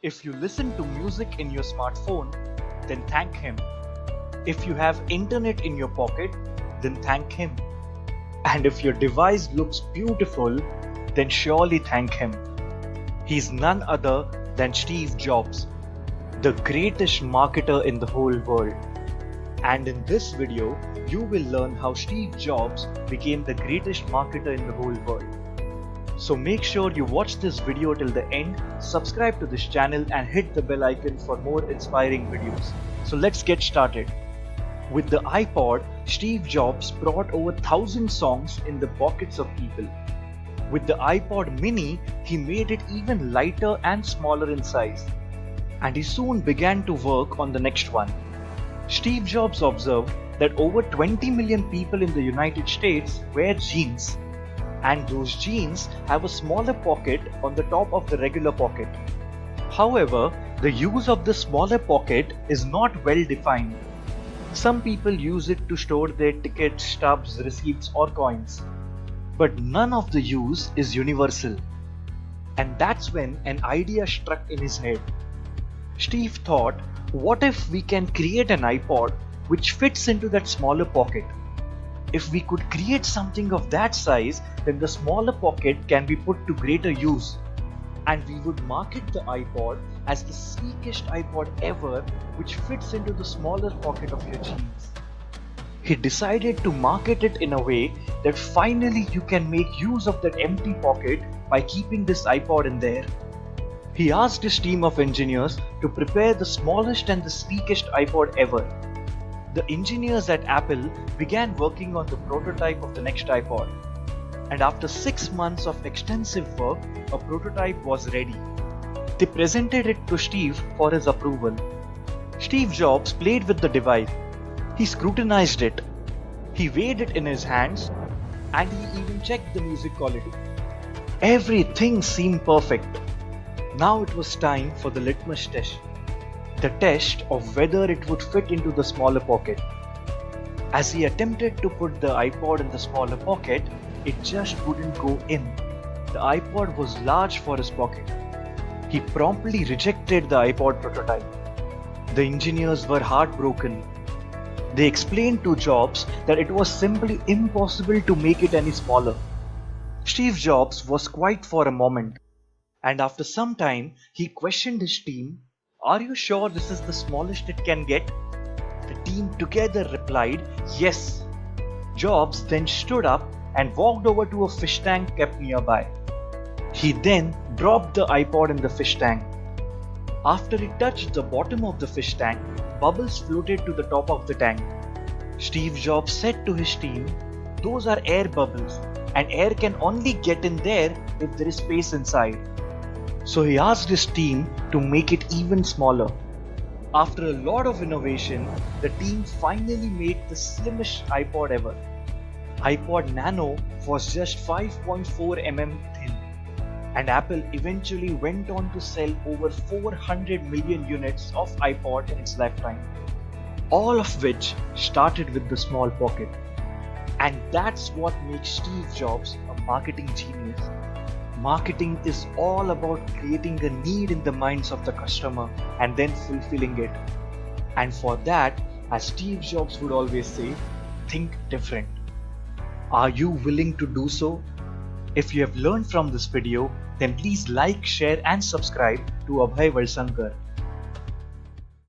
If you listen to music in your smartphone, then thank him. If you have internet in your pocket, then thank him. And if your device looks beautiful, then surely thank him. He's none other than Steve Jobs, the greatest marketer in the whole world. And in this video, you will learn how Steve Jobs became the greatest marketer in the whole world. So make sure you watch this video till the end, subscribe to this channel and hit the bell icon for more inspiring videos. So let's get started. With the iPod, Steve Jobs brought over 1,000 songs in the pockets of people. With the iPod mini, he made it even lighter and smaller in size. And he soon began to work on the next one. Steve Jobs observed that over 20 million people in the United States wear jeans, and those jeans have a smaller pocket on the top of the regular pocket. However, the use of the smaller pocket is not well defined. Some people use it to store their tickets, stubs, receipts or coins. But none of the use is universal. And that's when an idea struck in his head. Steve thought, what if we can create an iPod which fits into that smaller pocket? If we could create something of that size, then the smaller pocket can be put to greater use. And we would market the iPod as the sleekest iPod ever, which fits into the smaller pocket of your jeans. He decided to market it in a way that finally you can make use of that empty pocket by keeping this iPod in there. He asked his team of engineers to prepare the smallest and the sleekest iPod ever. The engineers at Apple began working on the prototype of the next iPod. And after 6 months of extensive work, a prototype was ready. They presented it to Steve for his approval. Steve Jobs played with the device. He scrutinized it. He weighed it in his hands, and he even checked the music quality. Everything seemed perfect. Now it was time for the litmus test. The test of whether it would fit into the smaller pocket. As he attempted to put the iPod in the smaller pocket, it just wouldn't go in. The iPod was large for his pocket. He promptly rejected the iPod prototype. The engineers were heartbroken. They explained to Jobs that it was simply impossible to make it any smaller. Steve Jobs was quiet for a moment, and after some time he questioned his team, "Are you sure this is the smallest it can get?" The team together replied, "Yes." Jobs then stood up and walked over to a fish tank kept nearby. He then dropped the iPod in the fish tank. After it touched the bottom of the fish tank, bubbles floated to the top of the tank. Steve Jobs said to his team, "Those are air bubbles, and air can only get in there if there is space inside." So he asked his team to make it even smaller. After a lot of innovation, the team finally made the slimmest iPod ever. iPod Nano was just 5.4 mm thin, and Apple eventually went on to sell over 400 million units of iPod in its lifetime. All of which started with the small pocket. And that's what makes Steve Jobs a marketing genius. Marketing is all about creating a need in the minds of the customer and then fulfilling it. And for that, as Steve Jobs would always say, think different. Are you willing to do so? If you have learned from this video, then please like, share and subscribe to Abhay Valsankar.